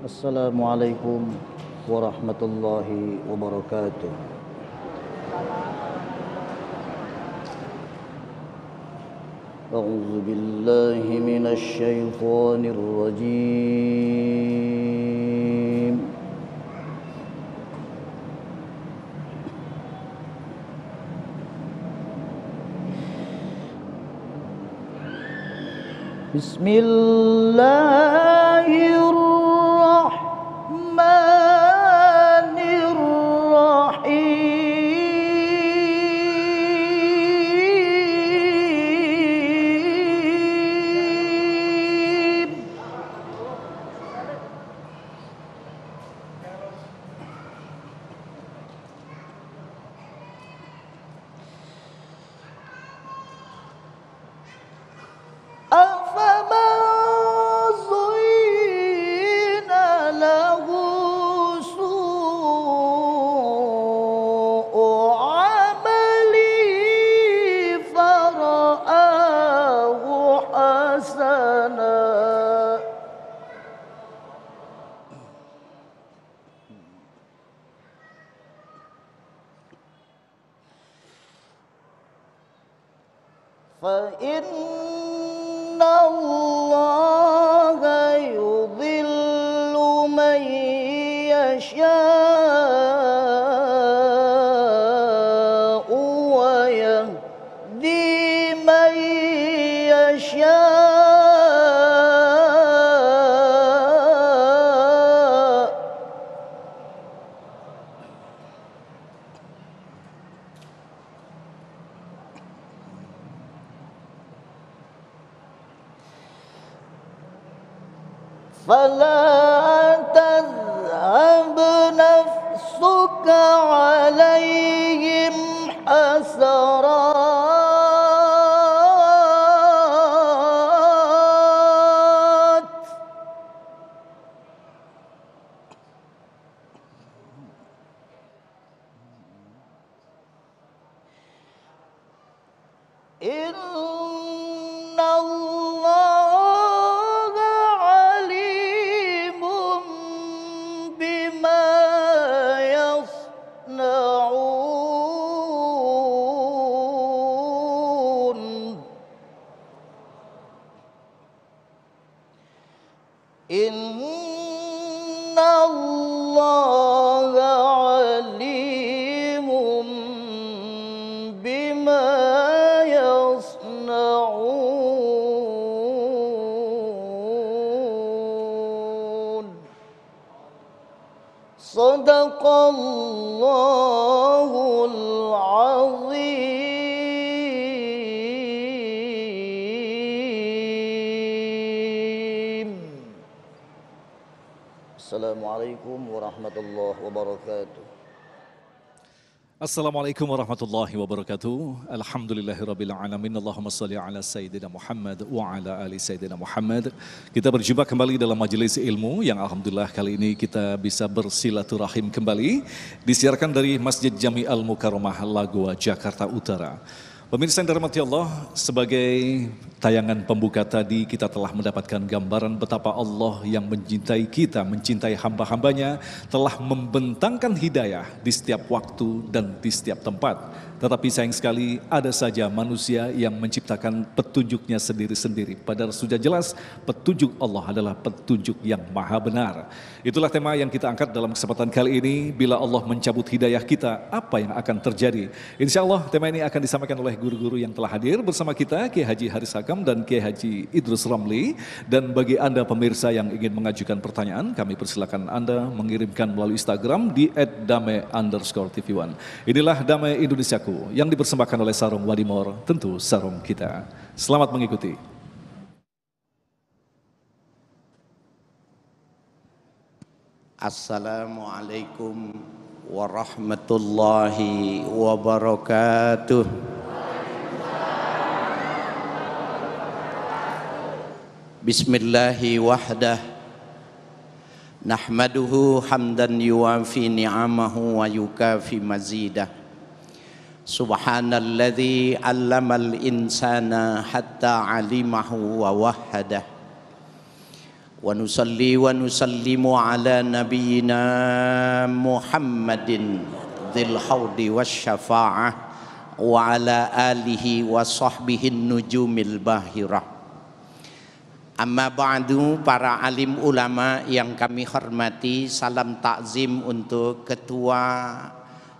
Assalamualaikum warahmatullahi wabarakatuh. A'udzu billahi minasy syaithanir rajim. Bismillahirrahmanirrahim. أفمن زين له سوء عمله فرآه حسنا فإن الله يضل من يشاء ويهدي من يشاء فلا تذهب نفسك عليهم حسرات إن الله عليم بما يصنعون إن الله عليم بما يصنعون صدق الله العظيم. Assalamualaikum warahmatullahi wabarakatuh. Assalamualaikum warahmatullahi wabarakatuh. Alhamdulillahirrabbilalamin. Allahumma salli ala Sayyidina Muhammad wa ala ali Sayyidina Muhammad. Kita berjumpa kembali dalam majelis ilmu yang alhamdulillah kali ini kita bisa bersilaturahim kembali. Disiarkan dari Masjid Jami Al-Mukarramah Lagoa, Jakarta Utara. Pemirsa yang dirahmati Allah, sebagai tayangan pembuka tadi kita telah mendapatkan gambaran betapa Allah yang mencintai kita, mencintai hamba-hambanya, telah membentangkan hidayah di setiap waktu dan di setiap tempat. Tetapi sayang sekali ada saja manusia yang menciptakan petunjuknya sendiri-sendiri. Padahal sudah jelas petunjuk Allah adalah petunjuk yang maha benar. Itulah tema yang kita angkat dalam kesempatan kali ini. Bila Allah mencabut hidayah kita, apa yang akan terjadi? Insya Allah tema ini akan disampaikan oleh guru-guru yang telah hadir bersama kita, Kiai Haji Haris Hakam dan Kiai Haji Idrus Ramli. Dan bagi Anda pemirsa yang ingin mengajukan pertanyaan, kami persilakan Anda mengirimkan melalui Instagram di @dame_tv1. Inilah Damai Indonesiaku yang dipersembahkan oleh Sarung Wadimor, tentu sarung kita. Selamat mengikuti. Assalamualaikum warahmatullahi wabarakatuh. Bismillahi wahdah, nahmaduhu hamdan yuwafi ni'amahu wa yukafi mazidah. Subhanalladzi 'allamal insana hatta 'alimahu wa wahhadah. wa nusalli wa nusallimu ala nabiyyina Muhammadin dzil haudi wasyafa'ah wa ala alihi wa sahbihi nujumil bahirah. Amma ba'du, para alim ulama yang kami hormati, salam takzim untuk ketua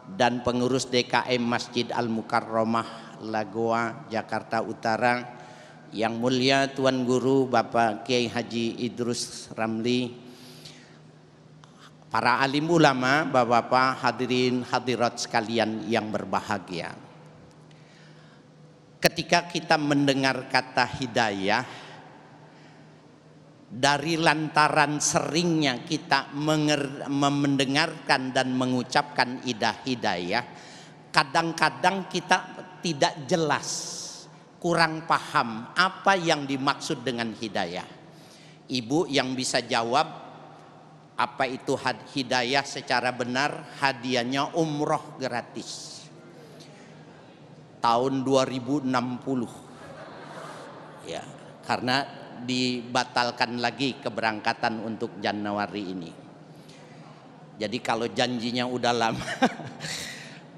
dan pengurus DKM Masjid Al-Mukarramah Lagoa Jakarta Utara, yang mulia Tuan Guru Bapak Kiai Haji Idrus Ramli, para alim ulama, bapak-bapak, hadirin hadirat sekalian yang berbahagia. Ketika kita mendengar kata hidayah, dari lantaran seringnya kita mendengarkan dan mengucapkan hidayah, kadang-kadang kita tidak jelas, kurang paham apa yang dimaksud dengan hidayah. Ibu yang bisa jawab apa itu hidayah secara benar, hadiahnya umroh gratis tahun 2060 ya, karena dibatalkan lagi keberangkatan untuk Januari ini. Jadi kalau janjinya udah lama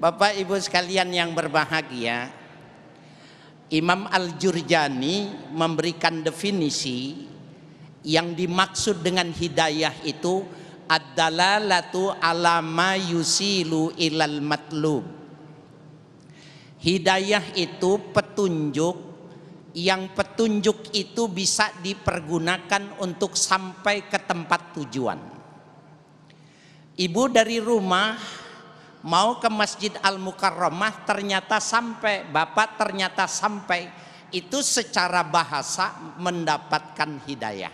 Bapak Ibu sekalian yang berbahagia, Imam Al-Jurjani memberikan definisi yang dimaksud dengan hidayah itu ad-dalalatu ala ma yusilu ilal matlub. Hidayah itu petunjuk, yang petunjuk itu bisa dipergunakan untuk sampai ke tempat tujuan. Ibu dari rumah mau ke Masjid Al-Mukarramah ternyata sampai, bapak ternyata sampai, itu secara bahasa mendapatkan hidayah.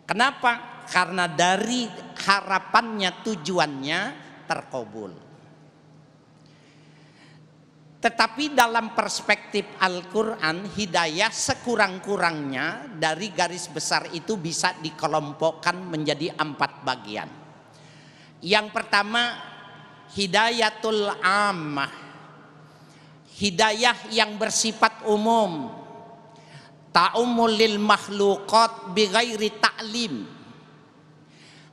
Kenapa? Karena dari harapannya, tujuannya terkabul. Tetapi dalam perspektif Al-Quran, hidayah sekurang-kurangnya dari garis besar itu bisa dikelompokkan menjadi 4 bagian. Yang pertama, hidayatul ammah, hidayah yang bersifat umum, ta'ummul lil makhluqat bighairi ta'lim,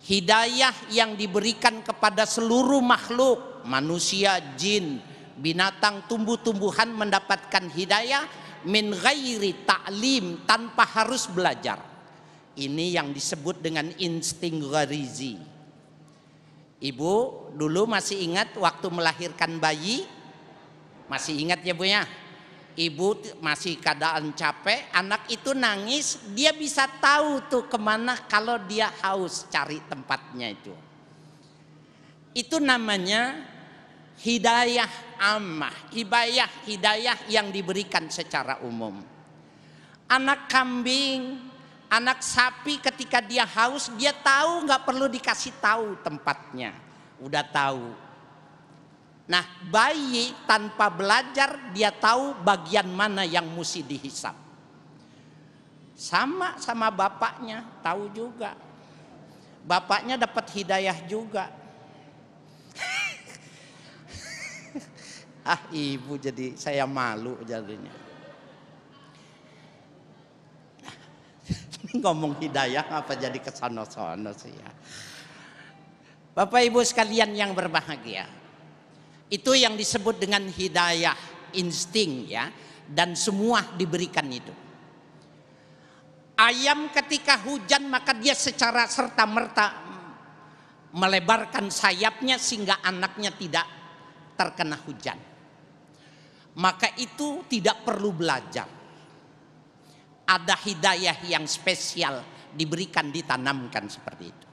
hidayah yang diberikan kepada seluruh makhluk, manusia, jin, binatang, tumbuh-tumbuhan mendapatkan hidayah min ghairi ta'lim, tanpa harus belajar. Ini yang disebut dengan insting gharizi. Ibu dulu masih ingat waktu melahirkan bayi? Masih ingat ya Bu ya? Ibu masih keadaan capek, anak itu nangis, dia bisa tahu tuh kemana kalau dia haus, cari tempatnya itu. Itu namanya hidayah ammah, hidayah yang diberikan secara umum. Anak kambing, anak sapi ketika dia haus, dia tahu, nggak perlu dikasih tahu tempatnya, udah tahu. Nah, bayi tanpa belajar dia tahu bagian mana yang mesti dihisap. Sama bapaknya, tahu juga. Bapaknya dapat hidayah juga. Ibu jadi saya malu jadinya. Ngomong hidayah apa jadi kesono-sono sih ya. Bapak Ibu sekalian yang berbahagia, itu yang disebut dengan hidayah insting ya, dan semua diberikan itu. Ayam ketika hujan maka dia secara serta-merta melebarkan sayapnya sehingga anaknya tidak terkena hujan. Maka itu tidak perlu belajar. Ada hidayah yang spesial diberikan, ditanamkan seperti itu.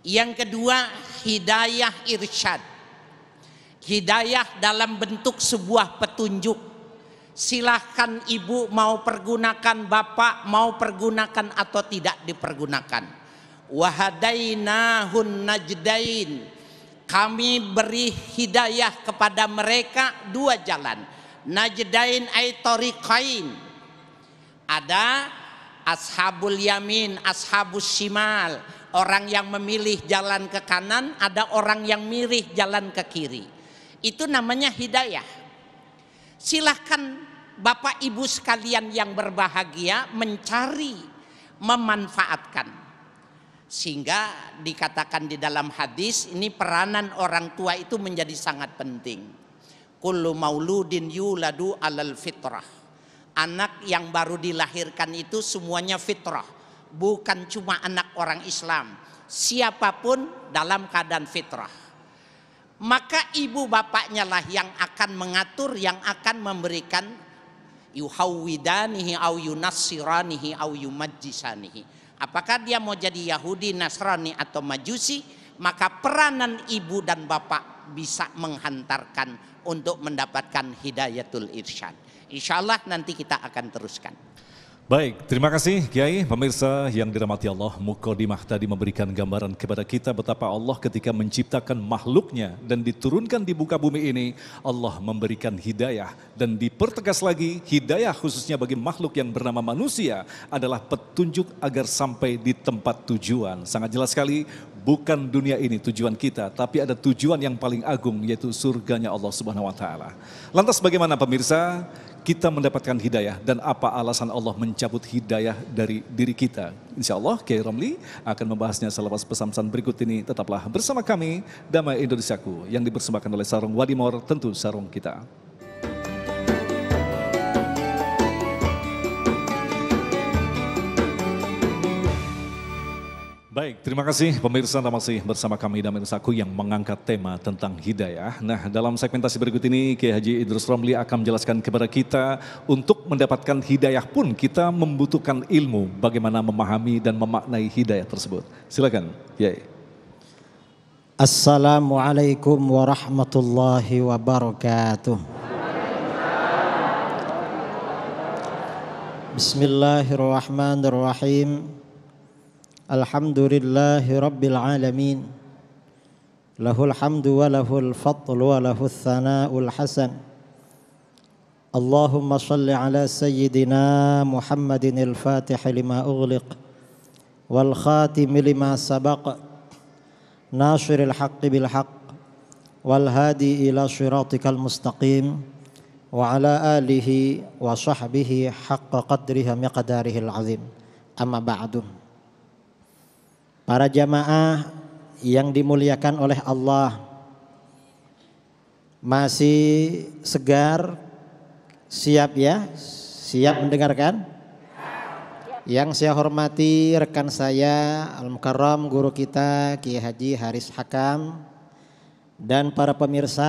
Yang kedua, hidayah irsyad. Hidayah dalam bentuk sebuah petunjuk. Silahkan ibu mau pergunakan, bapak mau pergunakan atau tidak dipergunakan. Wahadainahun najdain. Kami beri hidayah kepada mereka 2 jalan. Najdain ay tariqain. Ada ashabul yamin, ashabus shimal. Orang yang memilih jalan ke kanan, ada orang yang milih jalan ke kiri. Itu namanya hidayah. Silahkan Bapak Ibu sekalian yang berbahagia mencari memanfaatkan. Sehingga dikatakan di dalam hadis ini peranan orang tua itu menjadi sangat penting. Kullu mauludin yuladu alal fitrah. Anak yang baru dilahirkan itu semuanya fitrah, bukan cuma anak orang Islam. Siapapun dalam keadaan fitrah. Maka ibu bapaknya lah yang akan mengatur, yang akan memberikan yuhawwidanihi au yunassiranihi au yumajjisanihi. Apakah dia mau jadi Yahudi, Nasrani atau Majusi, maka peranan ibu dan bapak bisa menghantarkan untuk mendapatkan hidayatul irsyad. Insya Allah nanti kita akan teruskan. Baik, terima kasih Kiai. Pemirsa yang dirahmati Allah, Mukadimah tadi memberikan gambaran kepada kita betapa Allah ketika menciptakan makhluknya dan diturunkan di muka bumi ini, Allah memberikan hidayah. Dan dipertegas lagi, hidayah khususnya bagi makhluk yang bernama manusia adalah petunjuk agar sampai di tempat tujuan. Sangat jelas sekali, bukan dunia ini tujuan kita, tapi ada tujuan yang paling agung, yaitu surganya Allah Subhanahu wa Ta'ala. Lantas bagaimana pemirsa kita mendapatkan hidayah dan apa alasan Allah mencabut hidayah dari diri kita? Insya Allah Kiai Romli akan membahasnya selepas pesan-pesan berikut ini. Tetaplah bersama kami, Damai Indonesiaku, yang dipersembahkan oleh Sarung Wadimor, tentu sarung kita. Baik, terima kasih pemirsa, masih bersama kami Damai Indonesiaku yang mengangkat tema tentang hidayah. Nah, dalam segmentasi berikut ini Kiai Haji Idrus Romli akan menjelaskan kepada kita untuk mendapatkan hidayah pun kita membutuhkan ilmu bagaimana memahami dan memaknai hidayah tersebut. Silakan, Kiai. Assalamualaikum warahmatullahi wabarakatuh. Bismillahirrahmanirrahim. Alhamdulillahi Rabbil Alamin. Lahul hamdu wa lahul fadlu wa lahul thana'ul hasan. Allahumma salli ala sayyidina Muhammadin al-fatih lima ughliq wal khatim lima sabaq nasiril haqqi bil haqq wal hadi ila siratikal mustaqim wa ala alihi wa sahbihi haqqa qadrihi miqdarihil azim. Amma ba'du. Para jamaah yang dimuliakan oleh Allah, masih segar, siap ya? Siap mendengarkan? Yang saya hormati rekan saya Al-Mukarram guru kita Kiai Haji Haris Hakam, dan para pemirsa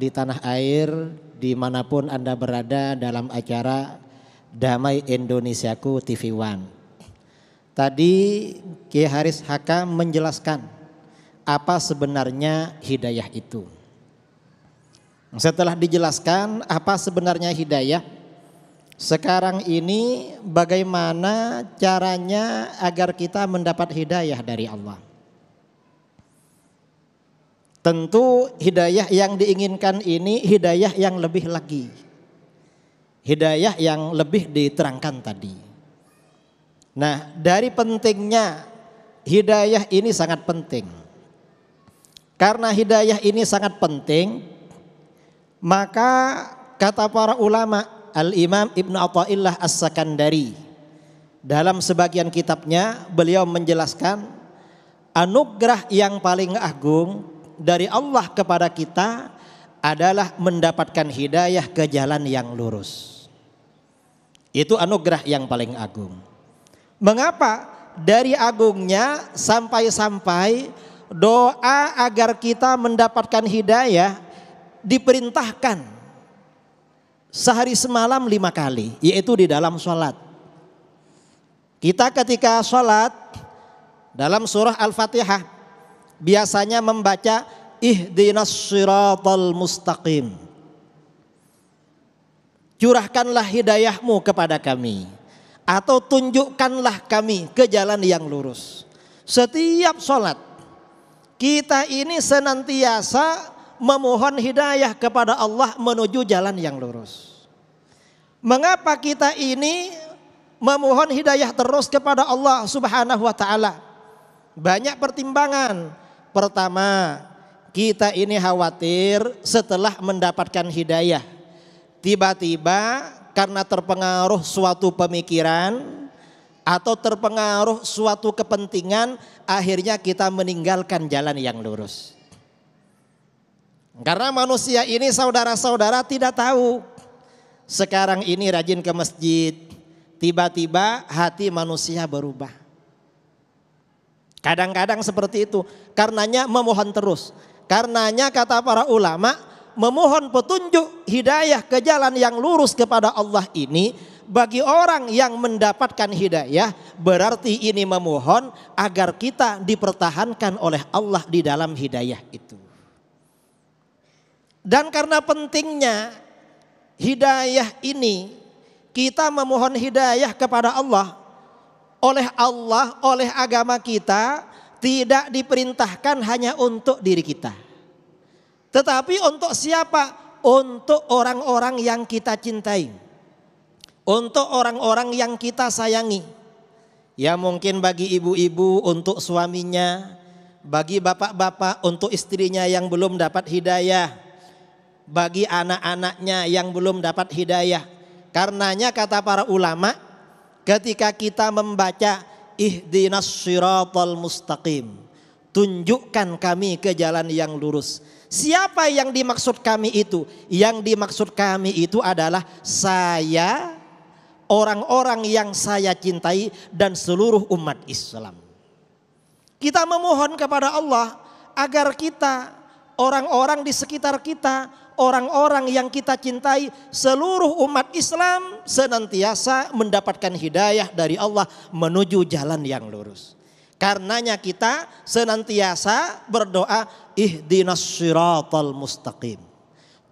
di tanah air dimanapun Anda berada dalam acara Damai Indonesiaku TV One. Tadi Kiai Haris Hakam menjelaskan apa sebenarnya hidayah itu. Setelah dijelaskan apa sebenarnya hidayah, sekarang ini bagaimana caranya agar kita mendapat hidayah dari Allah. Tentu hidayah yang diinginkan ini hidayah yang lebih lagi. Hidayah yang lebih diterangkan tadi. Nah, dari pentingnya hidayah ini sangat penting. Karena hidayah ini sangat penting, maka kata para ulama, Al-Imam Ibnu Athaillah As-Sakandari dalam sebagian kitabnya beliau menjelaskan anugerah yang paling agung dari Allah kepada kita adalah mendapatkan hidayah ke jalan yang lurus. Itu anugerah yang paling agung. Mengapa? Dari agungnya sampai-sampai doa agar kita mendapatkan hidayah diperintahkan sehari semalam 5 kali, yaitu di dalam sholat. Kita ketika sholat dalam surah Al-Fatihah biasanya membaca ihdinas siratal mustaqim. Curahkanlah hidayahmu kepada kami, atau tunjukkanlah kami ke jalan yang lurus. Setiap sholat kita ini senantiasa memohon hidayah kepada Allah menuju jalan yang lurus. Mengapa kita ini memohon hidayah terus kepada Allah Subhanahu wa ta'ala? Banyak pertimbangan. Pertama, kita ini khawatir setelah mendapatkan hidayah, tiba-tiba karena terpengaruh suatu pemikiran, atau terpengaruh suatu kepentingan, akhirnya kita meninggalkan jalan yang lurus. Karena manusia ini saudara-saudara tidak tahu. Sekarang ini rajin ke masjid, tiba-tiba hati manusia berubah. Kadang-kadang seperti itu, karenanya memohon terus. Karenanya kata para ulama, memohon petunjuk hidayah ke jalan yang lurus kepada Allah ini, bagi orang yang mendapatkan hidayah, berarti ini memohon agar kita dipertahankan oleh Allah di dalam hidayah itu. Dan karena pentingnya hidayah ini, kita memohon hidayah kepada Allah. Oleh agama kita tidak diperintahkan hanya untuk diri kita. Tetapi untuk siapa? Untuk orang-orang yang kita cintai. Untuk orang-orang yang kita sayangi. Ya mungkin bagi ibu-ibu untuk suaminya, bagi bapak-bapak untuk istrinya yang belum dapat hidayah, bagi anak-anaknya yang belum dapat hidayah. Karenanya kata para ulama, ketika kita membaca ihdinas siratal mustaqim, tunjukkan kami ke jalan yang lurus. Siapa yang dimaksud kami itu? Yang dimaksud kami itu adalah saya, orang-orang yang saya cintai, dan seluruh umat Islam. Kita memohon kepada Allah agar kita, orang-orang di sekitar kita, orang-orang yang kita cintai, seluruh umat Islam senantiasa mendapatkan hidayah dari Allah menuju jalan yang lurus. Karenanya kita senantiasa berdoa, ihdinas siratal mustaqim.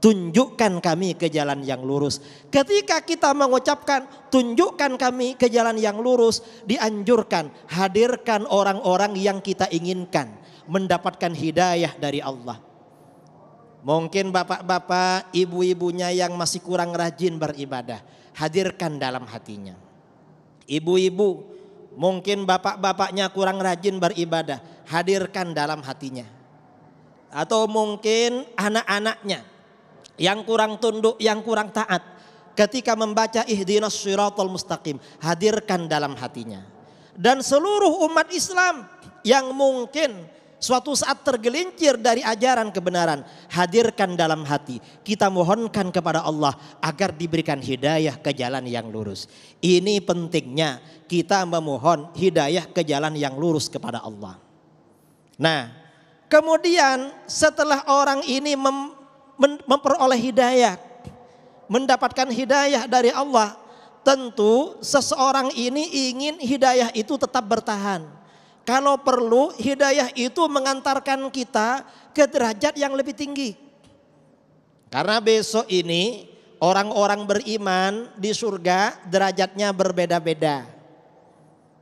Tunjukkan kami ke jalan yang lurus. Ketika kita mengucapkan tunjukkan kami ke jalan yang lurus, dianjurkan hadirkan orang-orang yang kita inginkan mendapatkan hidayah dari Allah. Mungkin bapak-bapak, ibu-ibunya yang masih kurang rajin beribadah, hadirkan dalam hatinya. Ibu-ibu, mungkin bapak-bapaknya kurang rajin beribadah, hadirkan dalam hatinya. Atau mungkin anak-anaknya yang kurang tunduk, yang kurang taat, ketika membaca ihdinas siratal mustaqim, hadirkan dalam hatinya. Dan seluruh umat Islam yang mungkin suatu saat tergelincir dari ajaran kebenaran, hadirkan dalam hati. Kita mohonkan kepada Allah agar diberikan hidayah ke jalan yang lurus. Ini pentingnya kita memohon hidayah ke jalan yang lurus kepada Allah. Nah, kemudian setelah orang ini memperoleh hidayah, mendapatkan hidayah dari Allah, tentu seseorang ini ingin hidayah itu tetap bertahan. Kalau perlu hidayah itu mengantarkan kita ke derajat yang lebih tinggi. Karena besok ini orang-orang beriman di surga derajatnya berbeda-beda.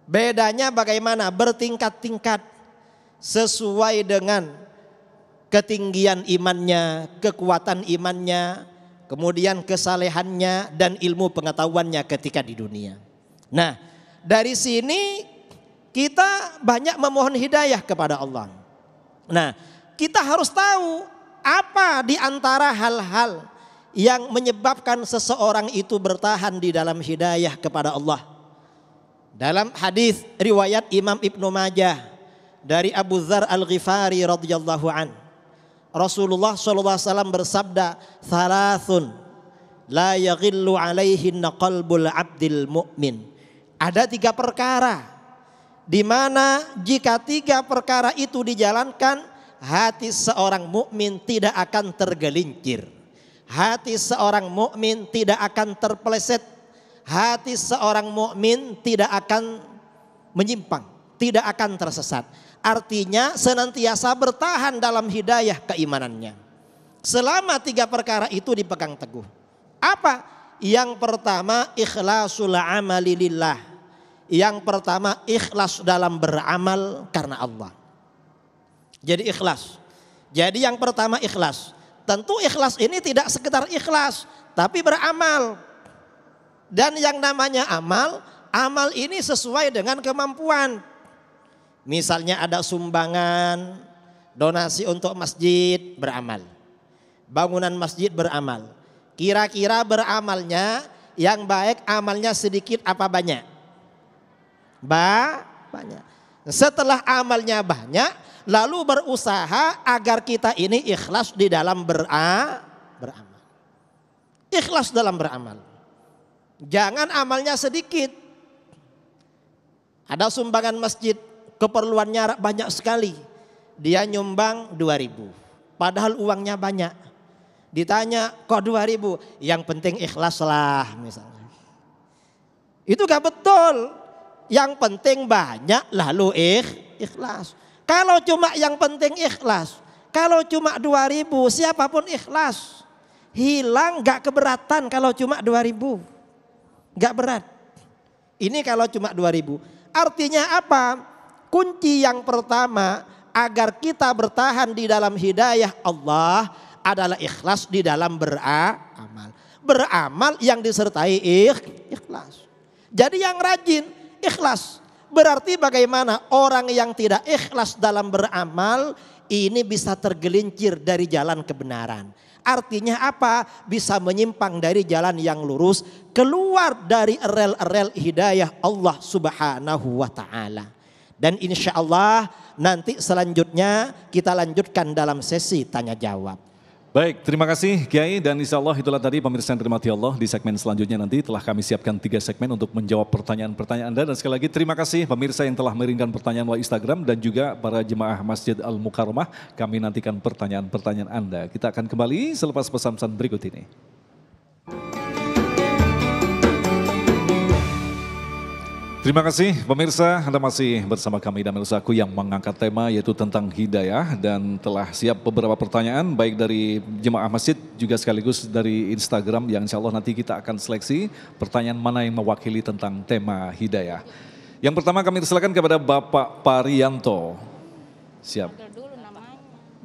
Bedanya bagaimana? Bertingkat-tingkat sesuai dengan ketinggian imannya, kekuatan imannya, kemudian kesalehannya dan ilmu pengetahuannya ketika di dunia. Nah, dari sini kita banyak memohon hidayah kepada Allah. Nah, kita harus tahu apa di antara hal-hal yang menyebabkan seseorang itu bertahan di dalam hidayah kepada Allah. Dalam hadis riwayat Imam Ibnu Majah dari Abu Dzar Al-Ghifari radhiyallahu an, Rasulullah SAW bersabda, "Thalathun la yaghillu alaihinna qalbul abdil mu'min." Ada 3 perkara di mana jika 3 perkara itu dijalankan, hati seorang mukmin tidak akan tergelincir. Hati seorang mukmin tidak akan terpeleset. Hati seorang mukmin tidak akan menyimpang, tidak akan tersesat. Artinya senantiasa bertahan dalam hidayah keimanannya. Selama 3 perkara itu dipegang teguh. Apa? Yang pertama, ikhlasul amali lillah. Yang pertama, ikhlas dalam beramal karena Allah. Jadi ikhlas. Jadi yang pertama ikhlas. Tentu ikhlas ini tidak sekedar ikhlas, tapi beramal. Dan yang namanya amal, amal ini sesuai dengan kemampuan. Misalnya ada sumbangan, donasi untuk masjid, beramal. Bangunan masjid, beramal. Kira-kira beramalnya yang baik, amalnya sedikit apa banyak? Banyak. Setelah amalnya banyak, lalu berusaha agar kita ini ikhlas di dalam beramal. Ikhlas dalam beramal. Jangan amalnya sedikit. Ada sumbangan masjid, keperluannya banyak sekali. Dia nyumbang 2.000. Padahal uangnya banyak. Ditanya, kok 2.000? Yang penting ikhlas lah misalnya. Itu gak betul. Yang penting banyak lalu ikhlas. Kalau cuma yang penting ikhlas. Kalau cuma 2.000 siapapun ikhlas. Hilang gak keberatan kalau cuma 2.000. Gak berat. Ini kalau cuma 2.000. Artinya apa? Kunci yang pertama agar kita bertahan di dalam hidayah Allah adalah ikhlas di dalam beramal. Beramal yang disertai ikhlas. Jadi yang rajin ikhlas. Berarti bagaimana orang yang tidak ikhlas dalam beramal ini bisa tergelincir dari jalan kebenaran. Artinya apa? Bisa menyimpang dari jalan yang lurus, keluar dari rel-rel hidayah Allah Subhanahu wa taala. Dan insya Allah nanti selanjutnya kita lanjutkan dalam sesi tanya jawab. Baik, terima kasih Kiai, dan insya Allah itulah tadi pemirsa yang dirahmati Allah. Di segmen selanjutnya nanti telah kami siapkan 3 segmen untuk menjawab pertanyaan-pertanyaan Anda. Dan sekali lagi terima kasih pemirsa yang telah mengirimkan pertanyaan melalui Instagram dan juga para jemaah Masjid Al-Mukarramah. Kami nantikan pertanyaan-pertanyaan Anda. Kita akan kembali selepas pesan-pesan berikut ini. Terima kasih pemirsa, Anda masih bersama kami dan Melsaku yang mengangkat tema yaitu tentang hidayah, dan telah siap beberapa pertanyaan baik dari jemaah masjid juga sekaligus dari Instagram yang insya Allah nanti kita akan seleksi pertanyaan mana yang mewakili tentang tema hidayah. Yang pertama kami silakan kepada Bapak Parianto. Siap.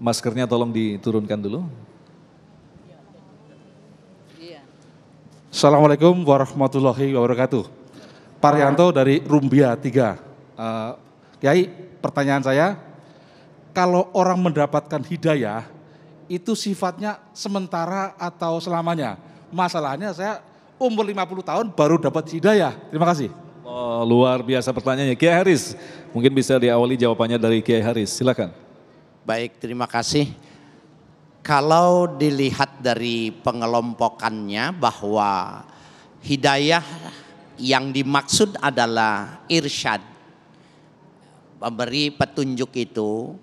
Maskernya tolong diturunkan dulu. Assalamualaikum warahmatullahi wabarakatuh. Parianto dari Rumbia 3. Kiai, pertanyaan saya, kalau orang mendapatkan hidayah itu sifatnya sementara atau selamanya? Masalahnya saya umur 50 tahun baru dapat hidayah. Terima kasih. Oh, luar biasa pertanyaannya. Kiai Haris, mungkin bisa diawali jawabannya dari Kiai Haris, silakan. Baik, terima kasih. Kalau dilihat dari pengelompokannya bahwa hidayah yang dimaksud adalah irsyad, memberi petunjuk itu,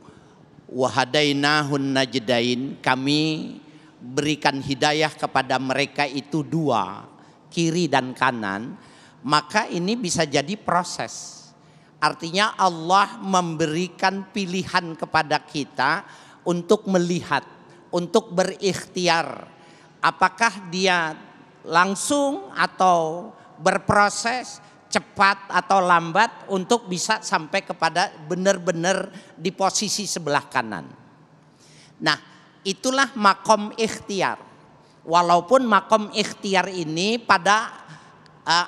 wahadainahun najdain, kami berikan hidayah kepada mereka itu 2, kiri dan kanan, maka ini bisa jadi proses. Artinya Allah memberikan pilihan kepada kita untuk melihat, untuk berikhtiar, apakah dia langsung atau berproses cepat atau lambat untuk bisa sampai kepada benar-benar di posisi sebelah kanan. Nah, itulah makom ikhtiar. Walaupun makom ikhtiar ini pada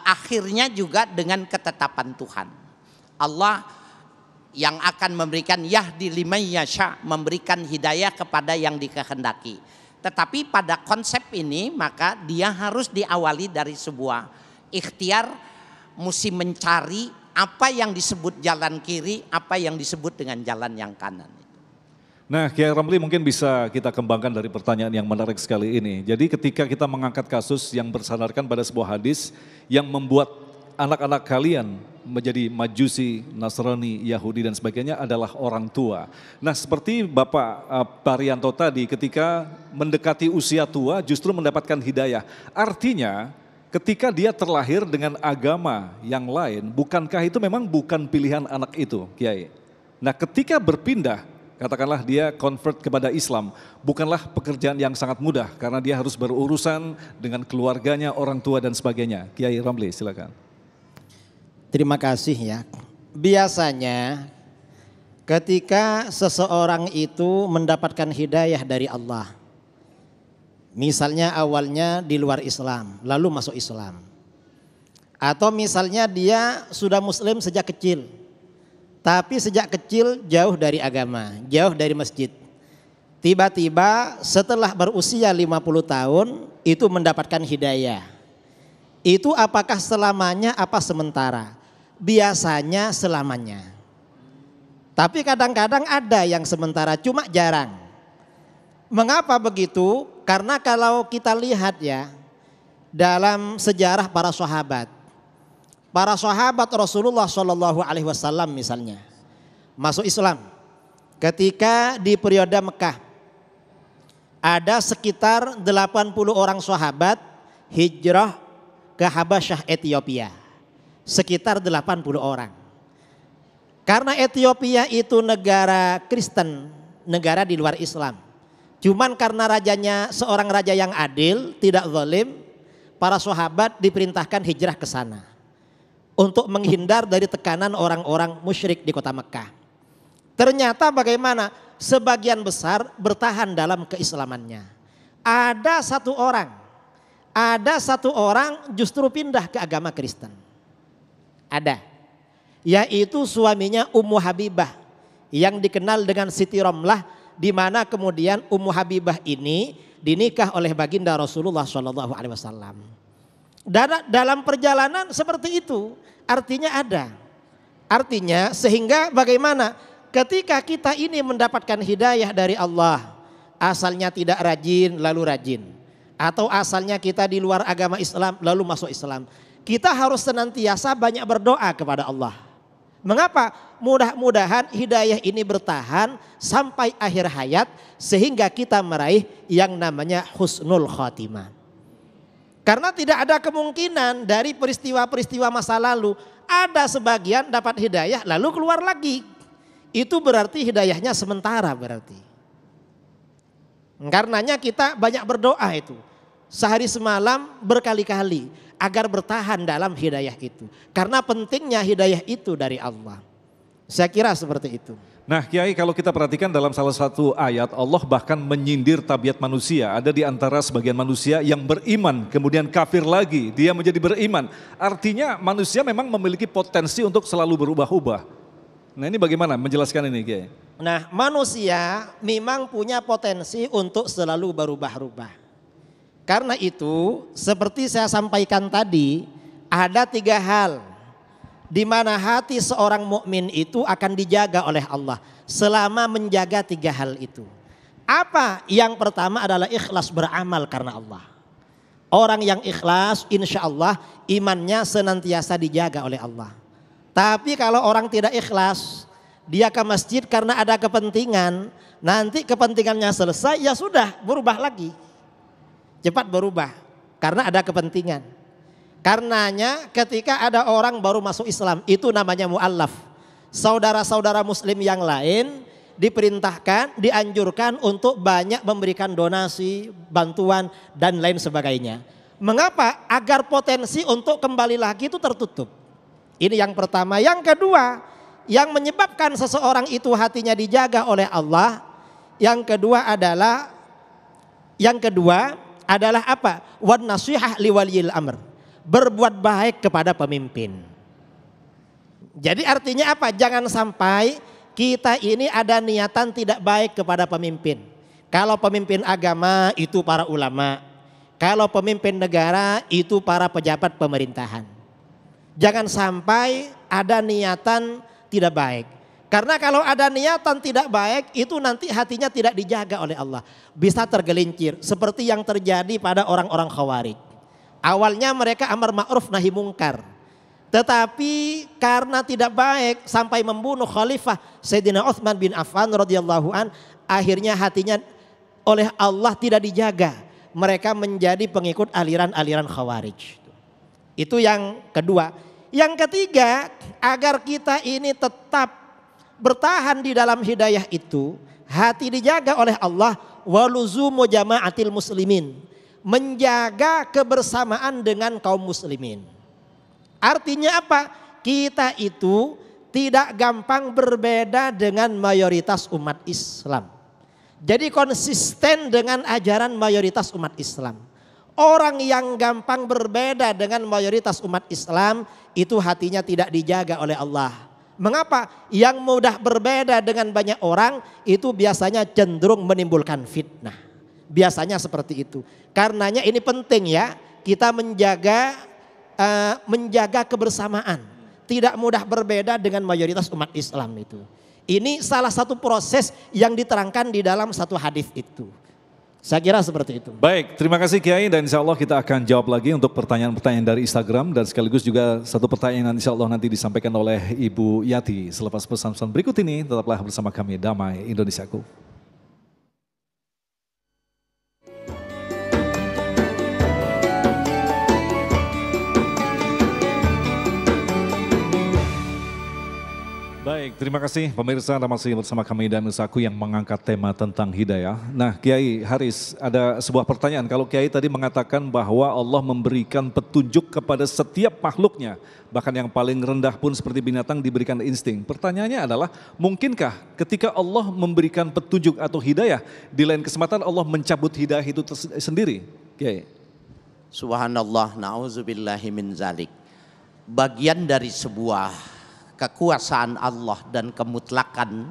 akhirnya juga dengan ketetapan Tuhan. Allah yang akan memberikan yahdi liman yasha, memberikan hidayah kepada yang dikehendaki. Tetapi pada konsep ini maka dia harus diawali dari sebuah ikhtiar, mesti mencari apa yang disebut jalan kiri, apa yang disebut dengan jalan yang kanan. Nah, Kiai Ramli mungkin bisa kita kembangkan dari pertanyaan yang menarik sekali ini. Jadi ketika kita mengangkat kasus yang bersandarkan pada sebuah hadis yang membuat anak-anak kalian menjadi Majusi, Nasrani, Yahudi dan sebagainya adalah orang tua. Nah, seperti Bapak Parianto tadi ketika mendekati usia tua justru mendapatkan hidayah. Artinya ketika dia terlahir dengan agama yang lain, bukankah itu memang bukan pilihan anak itu, Kiai? Nah, ketika berpindah, katakanlah dia convert kepada Islam, bukanlah pekerjaan yang sangat mudah karena dia harus berurusan dengan keluarganya, orang tua dan sebagainya. Kiai Ramli, silakan. Terima kasih ya. Biasanya ketika seseorang itu mendapatkan hidayah dari Allah, misalnya awalnya di luar Islam, lalu masuk Islam. Atau misalnya dia sudah Muslim sejak kecil, tapi sejak kecil jauh dari agama, jauh dari masjid. Tiba-tiba setelah berusia 50 tahun itu mendapatkan hidayah. Itu apakah selamanya apa sementara? biasanya selamanya. Tapi kadang-kadang ada yang sementara, cuma jarang. Mengapa begitu? Karena kalau kita lihat ya, dalam sejarah para sahabat Rasulullah Shallallahu Alaihi Wasallam misalnya masuk Islam ketika di periode Mekah, ada sekitar 80 orang sahabat hijrah ke Habasyah Ethiopia, sekitar 80 orang. Karena Ethiopia itu negara Kristen, negara di luar Islam. Cuman karena rajanya seorang raja yang adil, tidak zalim, para sahabat diperintahkan hijrah ke sana untuk menghindar dari tekanan orang-orang musyrik di kota Mekah. Ternyata bagaimana? Sebagian besar bertahan dalam keislamannya. Ada satu orang justru pindah ke agama Kristen. Ada. Yaitu suaminya Ummu Habibah yang dikenal dengan Siti Romlah, di mana kemudian Ummu Habibah ini dinikah oleh baginda Rasulullah Shallallahu Alaihi Wasallam. Dalam perjalanan seperti itu, artinya ada. Artinya sehingga bagaimana ketika kita ini mendapatkan hidayah dari Allah, asalnya tidak rajin lalu rajin, atau asalnya kita di luar agama Islam lalu masuk Islam, kita harus senantiasa banyak berdoa kepada Allah. Mengapa? Mudah-mudahan hidayah ini bertahan sampai akhir hayat sehingga kita meraih yang namanya husnul khotimah. Karena tidak ada kemungkinan dari peristiwa-peristiwa masa lalu ada sebagian dapat hidayah lalu keluar lagi. Itu berarti hidayahnya sementara berarti. Karenanya kita banyak berdoa itu. Sehari semalam berkali-kali agar bertahan dalam hidayah itu. Karena pentingnya hidayah itu dari Allah. Saya kira seperti itu. Nah Kiai, kalau kita perhatikan dalam salah satu ayat, Allah bahkan menyindir tabiat manusia. Ada di antara sebagian manusia yang beriman kemudian kafir lagi, dia menjadi beriman. Artinya manusia memang memiliki potensi untuk selalu berubah-ubah. Nah ini bagaimana menjelaskan ini Kiai? Nah manusia memang punya potensi untuk selalu berubah-ubah. Karena itu seperti saya sampaikan tadi, ada 3 hal di mana hati seorang mukmin itu akan dijaga oleh Allah selama menjaga 3 hal itu. Apa? Yang pertama adalah ikhlas beramal karena Allah. Orang yang ikhlas insya Allah imannya senantiasa dijaga oleh Allah. Tapi kalau orang tidak ikhlas, dia ke masjid karena ada kepentingan, nanti kepentingannya selesai ya sudah berubah lagi. Cepat berubah karena ada kepentingan. Karenanya ketika ada orang baru masuk Islam itu namanya mu'allaf. Saudara-saudara muslim yang lain diperintahkan, dianjurkan untuk banyak memberikan donasi, bantuan dan lain sebagainya. Mengapa? Agar potensi untuk kembali lagi itu tertutup. Ini yang pertama. Yang kedua, yang menyebabkan seseorang itu hatinya dijaga oleh Allah. Yang kedua adalah apa? Wan nasihah liwaliyil amr. Berbuat baik kepada pemimpin. Jadi artinya apa? Jangan sampai kita ini ada niatan tidak baik kepada pemimpin. Kalau pemimpin agama itu para ulama. Kalau pemimpin negara itu para pejabat pemerintahan. Jangan sampai ada niatan tidak baik. Karena kalau ada niatan tidak baik itu nanti hatinya tidak dijaga oleh Allah. Bisa tergelincir seperti yang terjadi pada orang-orang Khawarij. Awalnya mereka amar ma'ruf nahi mungkar. Tetapi karena tidak baik sampai membunuh Khalifah Sayyidina Utsman bin Affan radhiyallahu an, akhirnya hatinya oleh Allah tidak dijaga. Mereka menjadi pengikut aliran-aliran Khawarij. Itu yang kedua. Yang ketiga, agar kita ini tetap bertahan di dalam hidayah itu, hati dijaga oleh Allah, waluzumu jama'atil muslimin, menjaga kebersamaan dengan kaum muslimin. Artinya apa? Kita itu tidak gampang berbeda dengan mayoritas umat Islam. Jadi konsisten dengan ajaran mayoritas umat Islam. Orang yang gampang berbeda dengan mayoritas umat Islam itu hatinya tidak dijaga oleh Allah. Mengapa? Yang mudah berbeda dengan banyak orang itu biasanya cenderung menimbulkan fitnah. Biasanya seperti itu. Karenanya ini penting ya, kita menjaga kebersamaan. tidak mudah berbeda dengan mayoritas umat Islam itu. Ini salah satu proses yang diterangkan di dalam satu hadis itu. Saya kira seperti itu. Baik, terima kasih Kiai, dan insya Allah kita akan jawab lagi untuk pertanyaan-pertanyaan dari Instagram, dan sekaligus juga satu pertanyaan insya Allah nanti disampaikan oleh Ibu Yati selepas pesan-pesan berikut ini. Tetaplah bersama kami, Damai Indonesiaku. Baik, terima kasih pemirsa, Anda masih bersama kami dan Nusaku yang mengangkat tema tentang hidayah. Nah, Kiai Haris, ada sebuah pertanyaan. Kalau Kiai tadi mengatakan bahwa Allah memberikan petunjuk kepada setiap makhluknya, bahkan yang paling rendah pun seperti binatang diberikan insting. Pertanyaannya adalah, mungkinkah ketika Allah memberikan petunjuk atau hidayah, di lain kesempatan Allah mencabut hidayah itu sendiri? Kiai. Subhanallah, na'udzubillahi min zalik. Bagian dari sebuah kekuasaan Allah dan kemutlakan,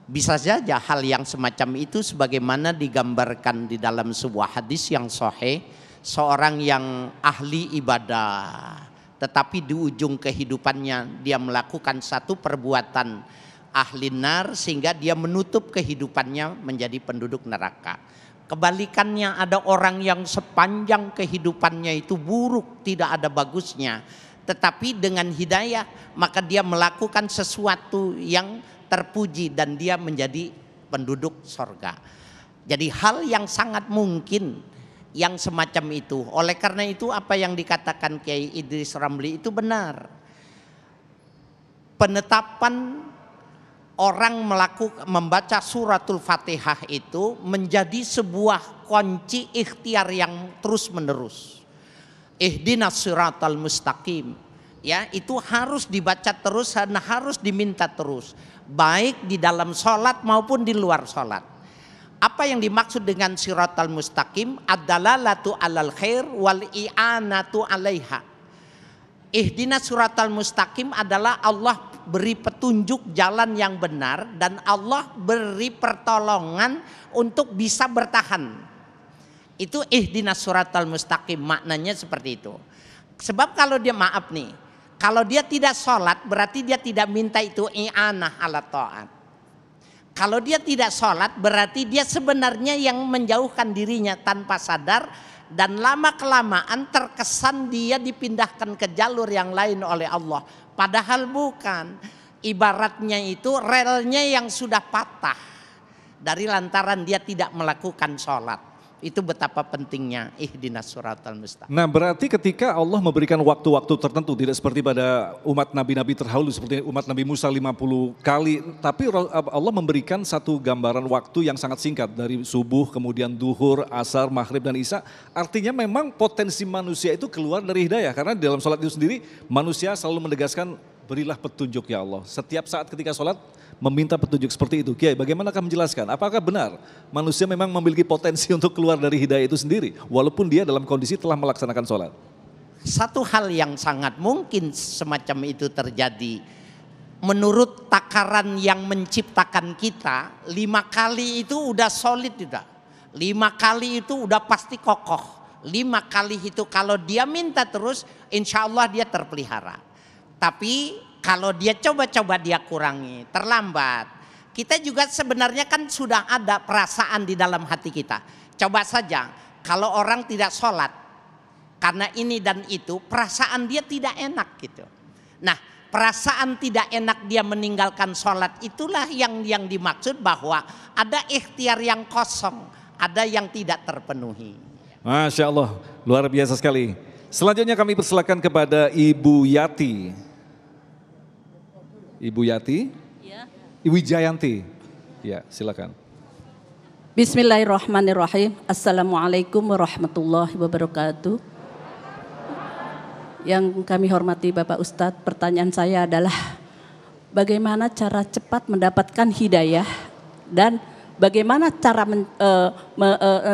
bisa saja hal yang semacam itu sebagaimana digambarkan di dalam sebuah hadis yang sahih, seorang yang ahli ibadah tetapi di ujung kehidupannya dia melakukan satu perbuatan ahli nar sehingga dia menutup kehidupannya menjadi penduduk neraka. Kebalikannya, ada orang yang sepanjang kehidupannya itu buruk, tidak ada bagusnya, tetapi dengan hidayah maka dia melakukan sesuatu yang terpuji dan dia menjadi penduduk sorga. Jadi hal yang sangat mungkin yang semacam itu. Oleh karena itu apa yang dikatakan Kiai Idris Ramli itu benar. Penetapan orang membaca suratul Fatihah itu menjadi sebuah kunci ikhtiar yang terus menerus. Ihdinas siratal mustaqim, ya, itu harus dibaca terus dan harus diminta terus, baik di dalam sholat maupun di luar sholat. Apa yang dimaksud dengan siratal mustaqim? Ad-dalalatu alal khair wal i'anatu alaiha. Ihdinas siratal mustaqim adalah Allah beri petunjuk jalan yang benar dan Allah beri pertolongan untuk bisa bertahan. Itu ihdinas siratal mustaqim, maknanya seperti itu. Sebab kalau dia, maaf nih, kalau dia tidak sholat berarti dia tidak minta itu i'anah ala ta'at. Kalau dia tidak sholat berarti dia sebenarnya yang menjauhkan dirinya tanpa sadar, dan lama kelamaan terkesan dia dipindahkan ke jalur yang lain oleh Allah. Padahal bukan, ibaratnya itu relnya yang sudah patah dari lantaran dia tidak melakukan sholat. Itu betapa pentingnya ihdinas siratal mustaqim. Nah, berarti ketika Allah memberikan waktu-waktu tertentu, tidak seperti pada umat nabi-nabi terdahulu seperti umat Nabi Musa 50 kali, tapi Allah memberikan satu gambaran waktu yang sangat singkat dari subuh, kemudian duhur, asar, maghrib dan isya. Artinya memang potensi manusia itu keluar dari hidayah, karena di dalam sholat itu sendiri manusia selalu menegaskan, berilah petunjuk ya Allah. Setiap saat ketika sholat meminta petunjuk seperti itu. Kiai, bagaimanakah menjelaskan? Apakah benar manusia memang memiliki potensi untuk keluar dari hidayah itu sendiri walaupun dia dalam kondisi telah melaksanakan sholat? Satu hal yang sangat mungkin semacam itu terjadi. Menurut takaran yang menciptakan kita, 5 kali itu udah solid, udah 5 kali itu udah pasti kokoh. 5 kali itu kalau dia minta terus, insya Allah dia terpelihara. Tapi kalau dia coba-coba dia kurangi, terlambat. Kita juga sebenarnya kan sudah ada perasaan di dalam hati kita. Coba saja kalau orang tidak sholat karena ini dan itu, perasaan dia tidak enak gitu. Nah, perasaan tidak enak dia meninggalkan sholat, itulah yang dimaksud bahwa ada ikhtiar yang kosong, ada yang tidak terpenuhi. Masya Allah, luar biasa sekali. Selanjutnya kami persilakan kepada Ibu Yati. Ibu Yati, ya. Ibu Jayanti, ya silakan. Bismillahirrahmanirrahim. Assalamualaikum warahmatullahi wabarakatuh. Yang kami hormati Bapak Ustadz, pertanyaan saya adalah bagaimana cara cepat mendapatkan hidayah dan bagaimana cara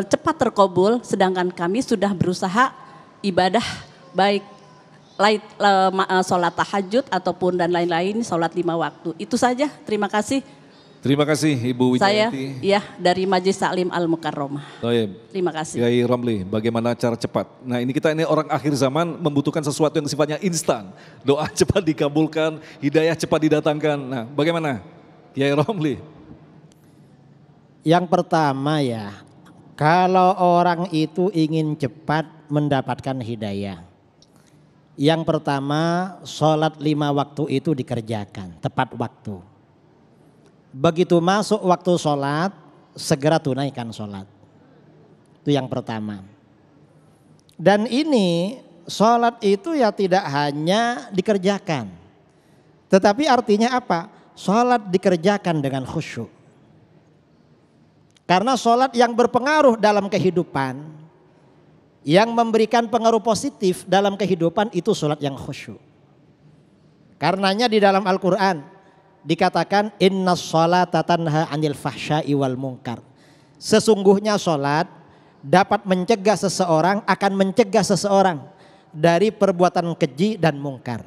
cepat terkabul, sedangkan kami sudah berusaha ibadah baik sholat tahajud ataupun dan lain-lain, sholat 5 waktu. Itu saja, terima kasih. Terima kasih Ibu Saya Wijayanti. ya dari Majelis Taklim Al Mukarramah. Terima kasih. Kiai Romli, bagaimana cara cepat? Nah kita ini orang akhir zaman membutuhkan sesuatu yang sifatnya instan. Doa cepat dikabulkan, hidayah cepat didatangkan. Nah bagaimana Kiai Romli? Yang pertama ya, kalau orang itu ingin cepat mendapatkan hidayah. Yang pertama, sholat 5 waktu itu dikerjakan, tepat waktu. Begitu masuk waktu sholat, segera tunaikan sholat. Itu yang pertama. Dan ini sholat itu ya tidak hanya dikerjakan. Tetapi artinya apa? Sholat dikerjakan dengan khusyuk. Karena sholat yang berpengaruh dalam kehidupan, yang memberikan pengaruh positif dalam kehidupan itu sholat yang khusyuk. Karenanya di dalam Al-Quran dikatakan innas sholata tanha anil fahsya'i wal munkar. Sesungguhnya sholat dapat mencegah seseorang, akan mencegah seseorang dari perbuatan keji dan mungkar.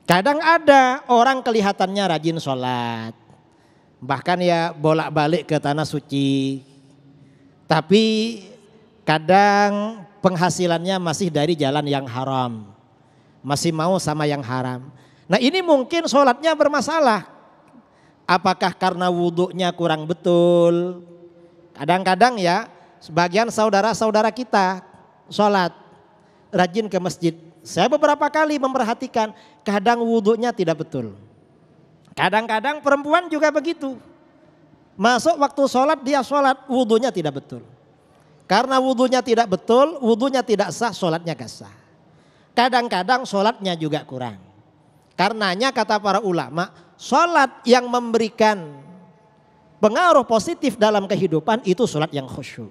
Kadang ada orang kelihatannya rajin sholat, bahkan ya bolak-balik ke tanah suci, tapi kadang penghasilannya masih dari jalan yang haram, masih mau sama yang haram. Nah ini mungkin sholatnya bermasalah. Apakah karena wudhunya kurang betul? Kadang-kadang ya sebagian saudara-saudara kita sholat rajin ke masjid. Saya beberapa kali memperhatikan kadang wudhunya tidak betul. Kadang-kadang perempuan juga begitu. Masuk waktu sholat dia sholat wudhunya tidak betul. Karena wudhunya tidak betul, wudhunya tidak sah, sholatnya gak sah. Kadang-kadang sholatnya juga kurang. Karenanya kata para ulama, sholat yang memberikan pengaruh positif dalam kehidupan itu sholat yang khusyuk.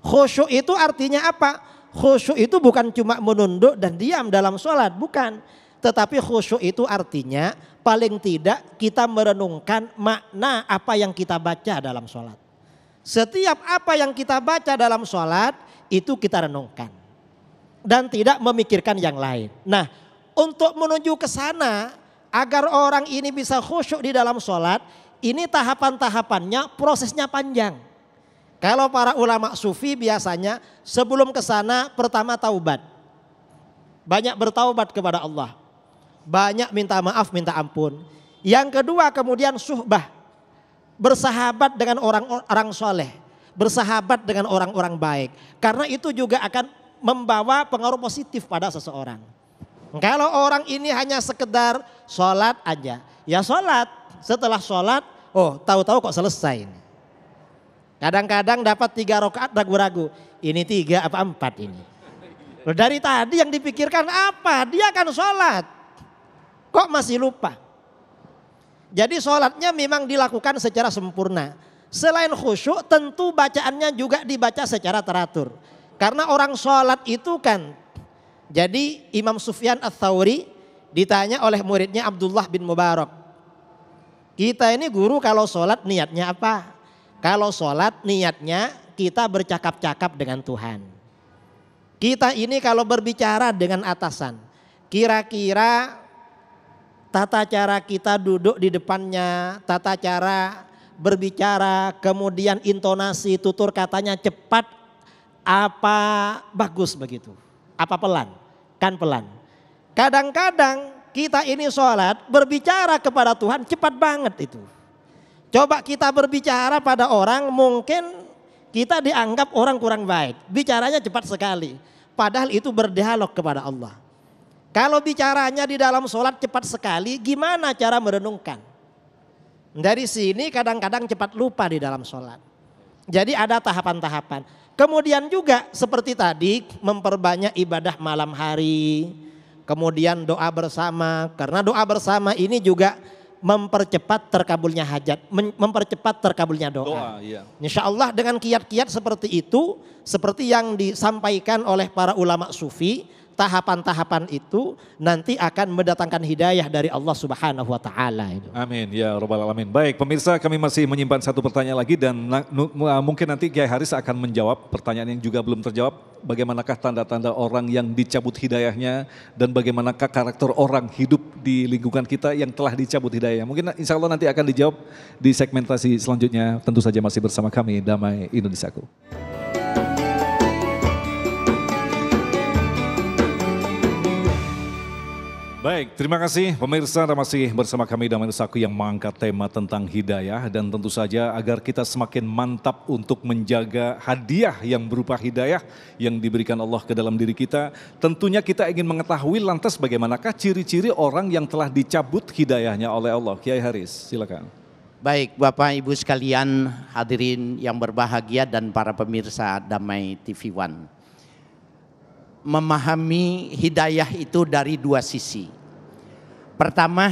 Khusyuk itu artinya apa? Khusyuk itu bukan cuma menunduk dan diam dalam sholat, bukan. Tetapi khusyuk itu artinya paling tidak kita merenungkan makna apa yang kita baca dalam sholat. Setiap apa yang kita baca dalam sholat itu kita renungkan. Dan tidak memikirkan yang lain. Nah, untuk menuju ke sana agar orang ini bisa khusyuk di dalam sholat, ini tahapan-tahapannya prosesnya panjang. Kalau para ulama sufi biasanya sebelum ke sana pertama taubat. Banyak bertaubat kepada Allah. Banyak minta maaf, minta ampun. Yang kedua kemudian suhbah. Bersahabat dengan orang-orang soleh. Bersahabat dengan orang-orang baik. Karena itu juga akan membawa pengaruh positif pada seseorang. Kalau orang ini hanya sekedar sholat aja, ya sholat. Setelah sholat, oh tahu-tahu kok selesai. Kadang-kadang dapat 3 rakaat ragu-ragu. Ini 3 apa 4 ini. Dari tadi yang dipikirkan apa? Dia akan sholat. Kok masih lupa? Jadi sholatnya memang dilakukan secara sempurna. Selain khusyuk tentu bacaannya juga dibaca secara teratur. Karena orang sholat itu kan, jadi Imam Sufyan Ats-Tsauri ditanya oleh muridnya Abdullah bin Mubarak. Kita ini guru kalau sholat niatnya apa? Kalau sholat niatnya kita bercakap-cakap dengan Tuhan. Kita ini kalau berbicara dengan atasan, kira-kira tata cara kita duduk di depannya, tata cara berbicara, kemudian intonasi, tutur katanya cepat, apa bagus begitu, apa pelan? Kan pelan. Kadang-kadang kita ini sholat berbicara kepada Tuhan cepat banget itu. Coba kita berbicara pada orang mungkin kita dianggap orang kurang baik. Bicaranya cepat sekali. Padahal itu berdialog kepada Allah. Kalau bicaranya di dalam sholat cepat sekali, gimana cara merenungkan? Dari sini kadang-kadang cepat lupa di dalam sholat. Jadi ada tahapan-tahapan. Kemudian juga seperti tadi memperbanyak ibadah malam hari. Kemudian doa bersama. Karena doa bersama ini juga mempercepat terkabulnya hajat. Mempercepat terkabulnya doa. Iya. Insya Allah dengan kiat-kiat seperti itu. Seperti yang disampaikan oleh para ulama sufi. Tahapan-tahapan itu nanti akan mendatangkan hidayah dari Allah Subhanahu wa taala. Amin ya rabbal alamin. Baik, pemirsa, kami masih menyimpan satu pertanyaan lagi dan mungkin nanti Kiai Haris akan menjawab pertanyaan yang juga belum terjawab. Bagaimanakah tanda-tanda orang yang dicabut hidayahnya dan bagaimanakah karakter orang hidup di lingkungan kita yang telah dicabut hidayah? Mungkin insya Allah nanti akan dijawab di segmentasi selanjutnya. Tentu saja masih bersama kami Damai Indonesiaku. Baik, terima kasih pemirsa, masih bersama kami Damai Indonesiaku yang mengangkat tema tentang hidayah, dan tentu saja agar kita semakin mantap untuk menjaga hadiah yang berupa hidayah yang diberikan Allah ke dalam diri kita. Tentunya kita ingin mengetahui lantas bagaimanakah ciri-ciri orang yang telah dicabut hidayahnya oleh Allah. Kiai Haris, silakan. Baik, Bapak Ibu sekalian, hadirin yang berbahagia dan para pemirsa Damai TV One. Memahami hidayah itu dari dua sisi. Pertama,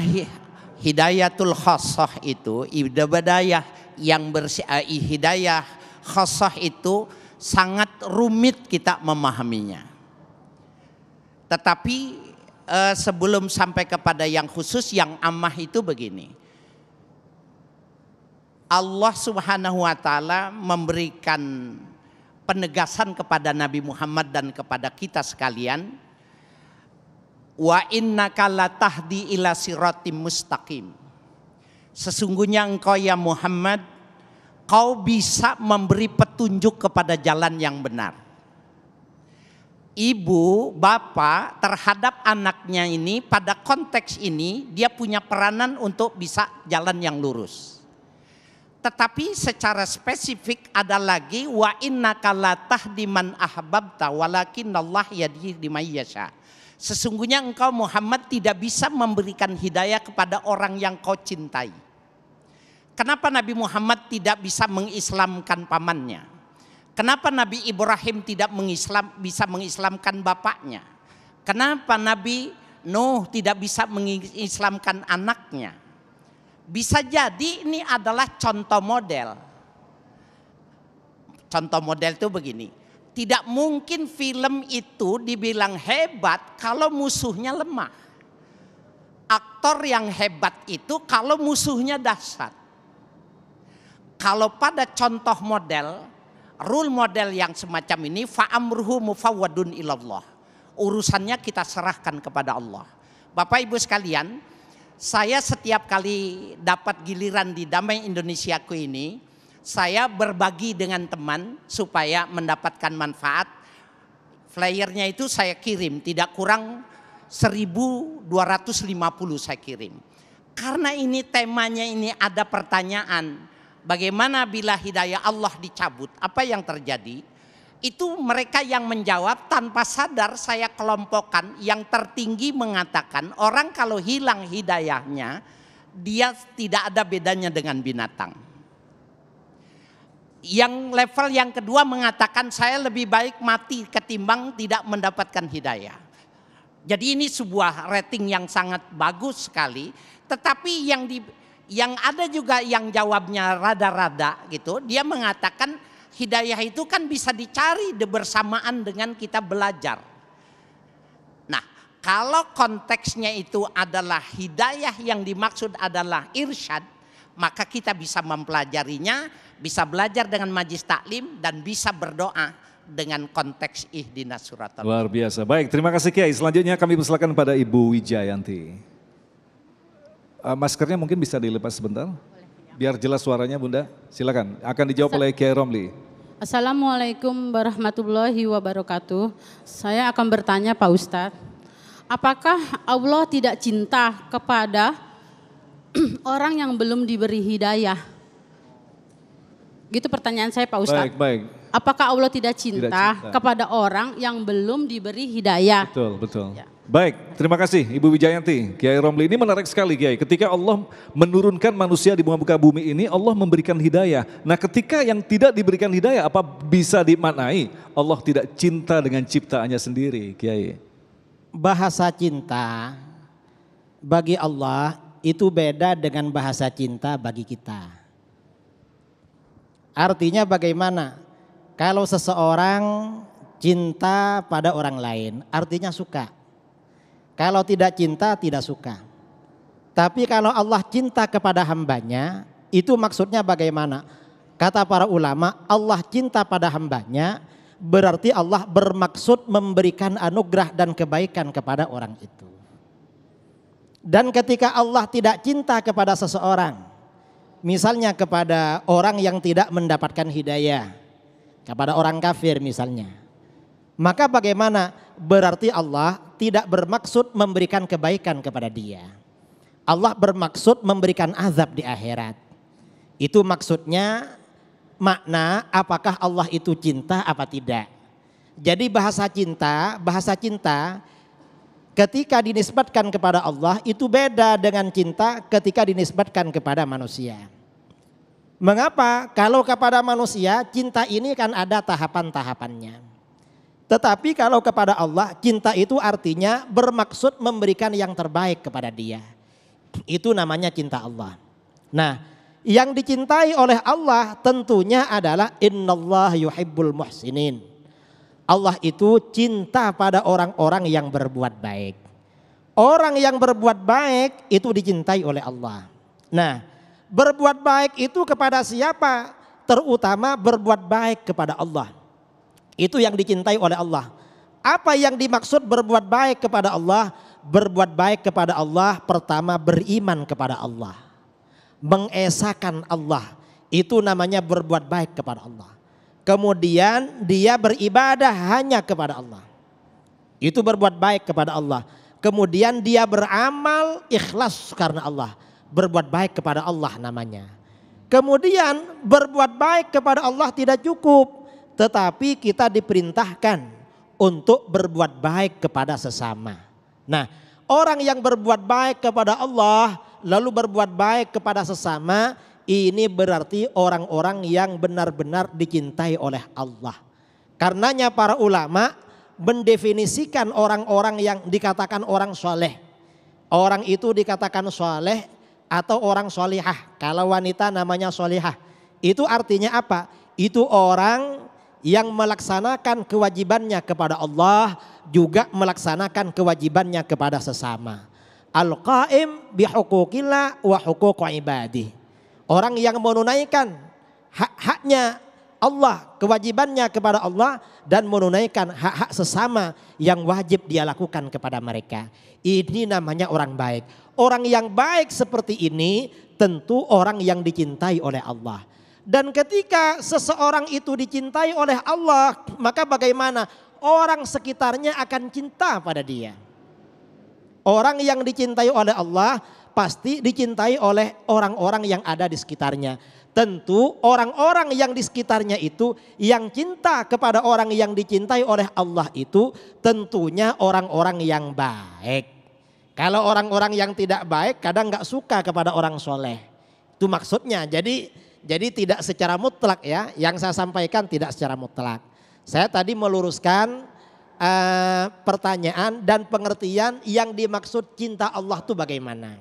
hidayatul khassah itu, hidayah yang hidayah khassah itu sangat rumit kita memahaminya. Tetapi sebelum sampai kepada yang khusus, yang ammah itu begini. Allah Subhanahu wa taala memberikan penegasan kepada Nabi Muhammad dan kepada kita sekalian, wa innaka latahdi ila siratim mustaqim. Sesungguhnya engkau ya Muhammad, kau bisa memberi petunjuk kepada jalan yang benar. Ibu, bapak terhadap anaknya ini pada konteks ini dia punya peranan untuk bisa jalan yang lurus. Tetapi secara spesifik ada lagi, wa innaka latahdi man ahbabta walakinnallaha yahdi man yasha. Sesungguhnya engkau Muhammad tidak bisa memberikan hidayah kepada orang yang kau cintai. Kenapa Nabi Muhammad tidak bisa mengislamkan pamannya? Kenapa Nabi Ibrahim tidak bisa mengislamkan bapaknya? Kenapa Nabi Nuh tidak bisa mengislamkan anaknya? Bisa jadi ini adalah contoh model. Contoh model itu begini. Tidak mungkin film itu dibilang hebat kalau musuhnya lemah. Aktor yang hebat itu kalau musuhnya dahsyat. Kalau pada contoh model, role model yang semacam ini, fa'amruhu mufawwadun ilallah. Urusannya kita serahkan kepada Allah. Bapak Ibu sekalian, saya setiap kali dapat giliran di Damai Indonesiaku ini, saya berbagi dengan teman supaya mendapatkan manfaat. Flyernya itu saya kirim, tidak kurang 1.250 saya kirim. Karena ini temanya ini ada pertanyaan, bagaimana bila hidayah Allah dicabut, apa yang terjadi? Itu mereka yang menjawab tanpa sadar saya kelompokkan. Yang tertinggi mengatakan orang kalau hilang hidayahnya, dia tidak ada bedanya dengan binatang. Yang level yang kedua mengatakan saya lebih baik mati ketimbang tidak mendapatkan hidayah. Jadi ini sebuah rating yang sangat bagus sekali. Tetapi yang ada juga yang jawabnya rada-rada gitu. Dia mengatakan hidayah itu kan bisa dicari bersamaan dengan kita belajar. Nah, kalau konteksnya itu adalah hidayah yang dimaksud adalah irsyad, maka kita bisa mempelajarinya, bisa belajar dengan majlis taklim dan bisa berdoa dengan konteks ihdinas siratal. Luar biasa. Baik, terima kasih Kiai. Selanjutnya kami persilakan pada Ibu Wijayanti. Maskernya mungkin bisa dilepas sebentar. Biar jelas suaranya Bunda. Silakan. Akan dijawab oleh Kiai Romli. Assalamualaikum warahmatullahi wabarakatuh. Saya akan bertanya Pak Ustadz, apakah Allah tidak cinta kepada orang yang belum diberi hidayah? Gitu pertanyaan saya Pak Ustadz. Baik. Apakah Allah tidak cinta kepada orang yang belum diberi hidayah? Betul. Ya. Baik, terima kasih Ibu Wijayanti. Kiai Romli, ini menarik sekali Kiai. Ketika Allah menurunkan manusia di muka bumi ini, Allah memberikan hidayah. Nah ketika yang tidak diberikan hidayah, apa bisa dimaknai Allah tidak cinta dengan ciptaannya sendiri Kiai? Bahasa cinta bagi Allah itu beda dengan bahasa cinta bagi kita. Artinya bagaimana? Kalau seseorang cinta pada orang lain, artinya suka. Kalau tidak cinta, tidak suka. Tapi kalau Allah cinta kepada hambanya, itu maksudnya bagaimana? Kata para ulama, Allah cinta pada hambanya, berarti Allah bermaksud memberikan anugerah dan kebaikan kepada orang itu. Dan ketika Allah tidak cinta kepada seseorang, misalnya kepada orang yang tidak mendapatkan hidayah, kepada orang kafir misalnya, maka bagaimana? Berarti Allah tidak bermaksud memberikan kebaikan kepada dia. Allah bermaksud memberikan azab di akhirat. Itu maksudnya makna apakah Allah itu cinta apa tidak. Jadi bahasa cinta ketika dinisbatkan kepada Allah itu beda dengan cinta ketika dinisbatkan kepada manusia. Mengapa? Kalau kepada manusia cinta ini kan ada tahapan-tahapannya. Tetapi kalau kepada Allah cinta itu artinya bermaksud memberikan yang terbaik kepada dia. Itu namanya cinta Allah. Nah, yang dicintai oleh Allah tentunya adalah innallaha yuhibbul muhsinin. Allah itu cinta pada orang-orang yang berbuat baik. Orang yang berbuat baik itu dicintai oleh Allah. Nah, berbuat baik itu kepada siapa? Terutama berbuat baik kepada Allah. Itu yang dicintai oleh Allah. Apa yang dimaksud berbuat baik kepada Allah? Berbuat baik kepada Allah pertama beriman kepada Allah. Mengesahkan Allah. Itu namanya berbuat baik kepada Allah. Kemudian dia beribadah hanya kepada Allah. Itu berbuat baik kepada Allah. Kemudian dia beramal ikhlas karena Allah. Berbuat baik kepada Allah namanya. Kemudian berbuat baik kepada Allah tidak cukup. Tetapi kita diperintahkan untuk berbuat baik kepada sesama. Nah, orang yang berbuat baik kepada Allah lalu berbuat baik kepada sesama, ini berarti orang-orang yang benar-benar dicintai oleh Allah. Karenanya para ulama mendefinisikan orang-orang yang dikatakan orang soleh. Orang itu dikatakan soleh atau orang solihah. Kalau wanita namanya solihah. Itu artinya apa? Itu orang yang melaksanakan kewajibannya kepada Allah juga melaksanakan kewajibannya kepada sesama. Al-qaim bihuquqillah wa huquq ibadih. Orang yang menunaikan hak-haknya Allah, kewajibannya kepada Allah dan menunaikan hak-hak sesama yang wajib dia lakukan kepada mereka. Ini namanya orang baik. Orang yang baik seperti ini tentu orang yang dicintai oleh Allah. Dan ketika seseorang itu dicintai oleh Allah, maka bagaimana? Orang sekitarnya akan cinta pada dia. Orang yang dicintai oleh Allah pasti dicintai oleh orang-orang yang ada di sekitarnya. Tentu orang-orang yang di sekitarnya itu yang cinta kepada orang yang dicintai oleh Allah itu tentunya orang-orang yang baik. Kalau orang-orang yang tidak baik kadang gak suka kepada orang soleh. Itu maksudnya. Jadi tidak secara mutlak ya, yang saya sampaikan tidak secara mutlak. Saya tadi meluruskan pertanyaan dan pengertian yang dimaksud cinta Allah itu bagaimana.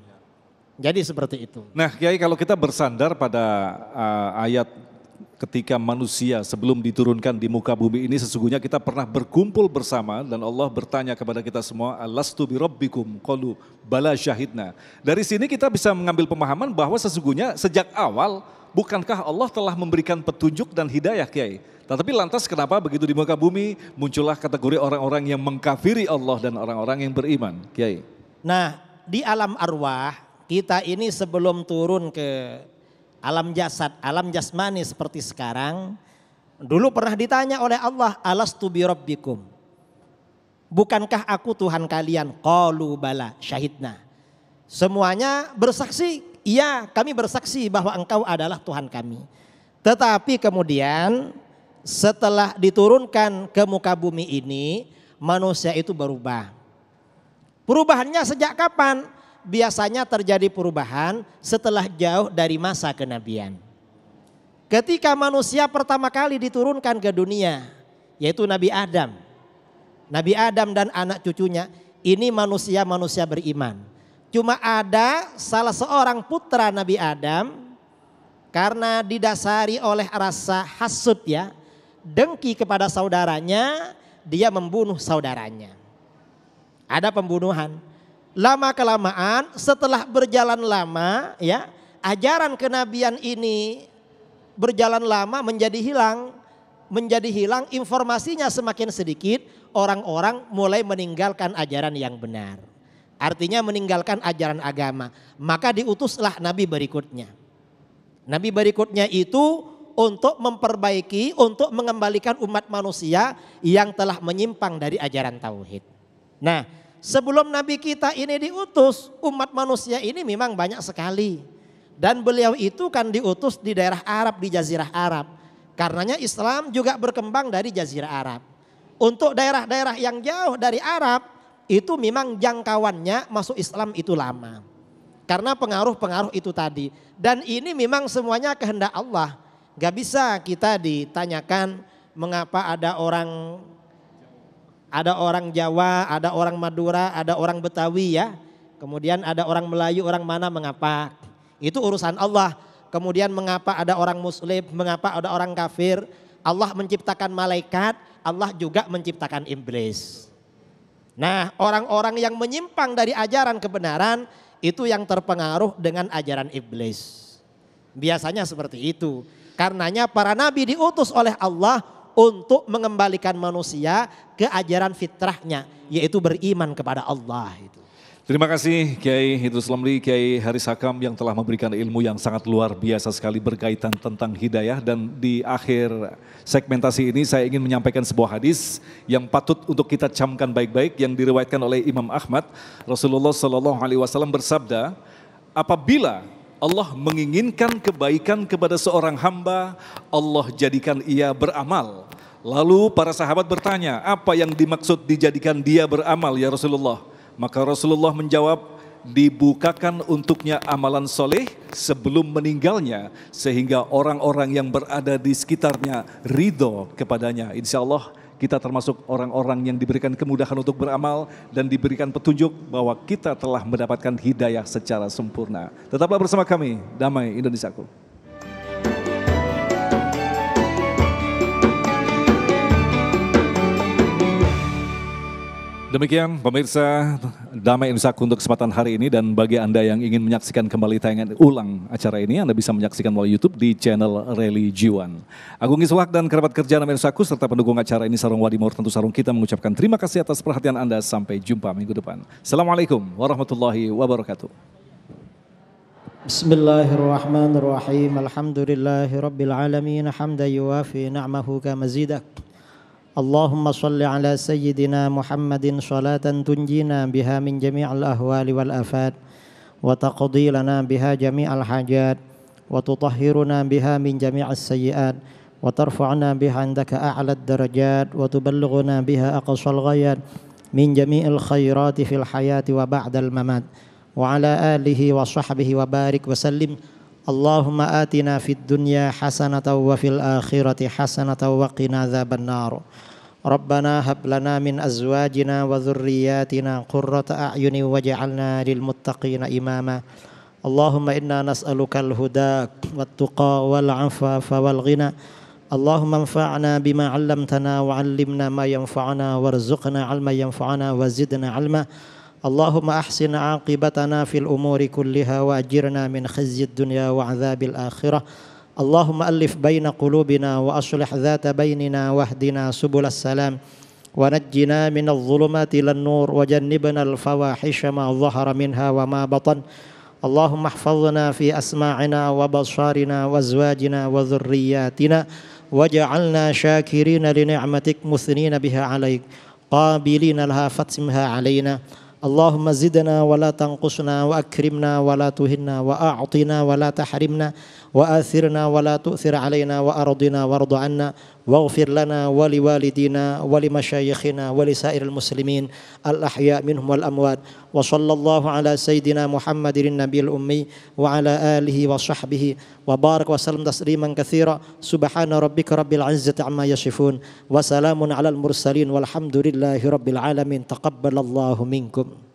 Jadi seperti itu. Nah Kiai, kalau kita bersandar pada ayat ketika manusia sebelum diturunkan di muka bumi ini sesungguhnya kita pernah berkumpul bersama dan Allah bertanya kepada kita semua, alastu birabbikum qalu bala syahidna. Dari sini kita bisa mengambil pemahaman bahwa sesungguhnya sejak awal bukankah Allah telah memberikan petunjuk dan hidayah Kiai? Tetapi lantas kenapa begitu di muka bumi muncullah kategori orang-orang yang mengkafiri Allah dan orang-orang yang beriman Kiai? Nah di alam arwah kita ini sebelum turun ke alam jasad, alam jasmani seperti sekarang. Dulu pernah ditanya oleh Allah, alastu birabbikum. Bukankah aku Tuhan kalian? Qalu bala syahidna. Semuanya bersaksi, iya kami bersaksi bahwa engkau adalah Tuhan kami. Tetapi kemudian setelah diturunkan ke muka bumi ini manusia itu berubah. Perubahannya sejak kapan? Biasanya terjadi perubahan setelah jauh dari masa kenabian. Ketika manusia pertama kali diturunkan ke dunia, yaitu Nabi Adam. Nabi Adam dan anak cucunya, ini manusia-manusia beriman. Cuma ada salah seorang putra Nabi Adam, karena didasari oleh rasa hasud ya, dengki kepada saudaranya, dia membunuh saudaranya. Ada pembunuhan. Lama kelamaan setelah berjalan lama ya, ajaran kenabian ini berjalan lama menjadi hilang, informasinya semakin sedikit, orang-orang mulai meninggalkan ajaran yang benar. artinya meninggalkan ajaran agama. Maka diutuslah nabi berikutnya. Nabi berikutnya itu untuk memperbaiki, untuk mengembalikan umat manusia yang telah menyimpang dari ajaran tauhid. Nah, sebelum nabi kita ini diutus, umat manusia ini memang banyak sekali. Dan beliau itu kan diutus di daerah Arab, di Jazirah Arab. Karenanya Islam juga berkembang dari Jazirah Arab. Untuk daerah-daerah yang jauh dari Arab, itu memang jangkauannya masuk Islam itu lama. Karena pengaruh-pengaruh itu tadi. Dan ini memang semuanya kehendak Allah. Gak bisa kita ditanyakan mengapa ada orang Jawa, ada orang Madura, ada orang Betawi ya. Kemudian ada orang Melayu, orang mana mengapa. Itu urusan Allah. Kemudian mengapa ada orang Muslim, mengapa ada orang kafir. Allah menciptakan malaikat, Allah juga menciptakan iblis. Nah, orang-orang yang menyimpang dari ajaran kebenaran itu yang terpengaruh dengan ajaran iblis. Biasanya seperti itu. Karenanya para nabi diutus oleh Allah untuk mengembalikan manusia ke ajaran fitrahnya, yaitu beriman kepada Allah. Terima kasih Kiai Idrus Lamli, Kiai Haris Hakam yang telah memberikan ilmu yang sangat luar biasa sekali berkaitan tentang hidayah. Dan di akhir segmentasi ini saya ingin menyampaikan sebuah hadis yang patut untuk kita camkan baik-baik yang diriwayatkan oleh Imam Ahmad. Rasulullah SAW bersabda, apabila Allah menginginkan kebaikan kepada seorang hamba, Allah jadikan ia beramal. Lalu para sahabat bertanya, apa yang dimaksud dijadikan dia beramal ya Rasulullah? Maka Rasulullah menjawab, dibukakan untuknya amalan soleh sebelum meninggalnya, sehingga orang-orang yang berada di sekitarnya ridho kepadanya. Insya Allah kita termasuk orang-orang yang diberikan kemudahan untuk beramal dan diberikan petunjuk bahwa kita telah mendapatkan hidayah secara sempurna. Tetaplah bersama kami, Damai Indonesiaku. Demikian pemirsa Damai Indonesiaku untuk kesempatan hari ini, dan bagi Anda yang ingin menyaksikan kembali tayangan ulang acara ini, Anda bisa menyaksikan melalui YouTube di channel Religion. Agung Iswak dan kerabat kerja Damai Indonesiaku serta pendukung acara ini Sarung Wadimor, tentu Sarung kita mengucapkan terima kasih atas perhatian Anda. Sampai jumpa minggu depan. Assalamualaikum warahmatullahi wabarakatuh. Bismillahirrahmanirrahim. Alhamdulillahirabbil alamin, hamdan yuwafi ni'amahu kama zidak. اللهم صل على سيدنا محمد صلاة تنجينا بها من جميع الأهوال والآفات وتقضي لنا بها جميع الحاجات وتطهرنا بها من جميع السيئات وترفعنا بها عندك أعلى الدرجات وتبلغنا بها أقصى الغايات من جميع الخيرات في الحياة وبعد الممات وعلى آله وصحبه وبارك وسلم. اللهم آتنا في الدنيا حسنة وفي الآخرة حسنة وقنا عذاب النار. ربنا هب لنا من أزواجنا وذرياتنا قرة أعين واجعلنا للمتقين إماما. اللهم إنا نسألك الهدى والتقى والعفاف والغنى. اللهم انفعنا بما علمتنا وعلمنا ما ينفعنا وارزقنا علما ينفعنا وزدنا علما. اللهم أحسن عاقبتنا في الأمور كلها وأجرنا من خزي الدنيا وعذاب الآخرة. اللهم ألف بين قلوبنا وأصلح ذات بيننا واهدنا سبل السلام ونجنا من الظلمات إلى النور وجنبنا الفواحش ما ظهر منها وما بطن. اللهم احفظنا في أسماعنا وبصارنا وأزواجنا وذرياتنا واجعلنا شاكرين لنعمتك مثنين بها عليك قابلين لها فاتمها علينا. اللهم زدنا ولا تنقصنا وأكرمنا ولا تهنا وأعطنا ولا تحرمنا وآثرنا ولا تؤثر علينا وأرضنا وارض عنا واغفر لنا ولوالدينا ولمشايخنا ولسائر المسلمين الأحياء منهم والأموات. وصلى الله على سيدنا محمد النبي الأمي وعلى آله وصحبه وبارك وسلم تسليما كثيرا. سبحان ربك رب العزة عما يصفون وسلام على المرسلين والحمد لله رب العالمين. تقبل الله منكم.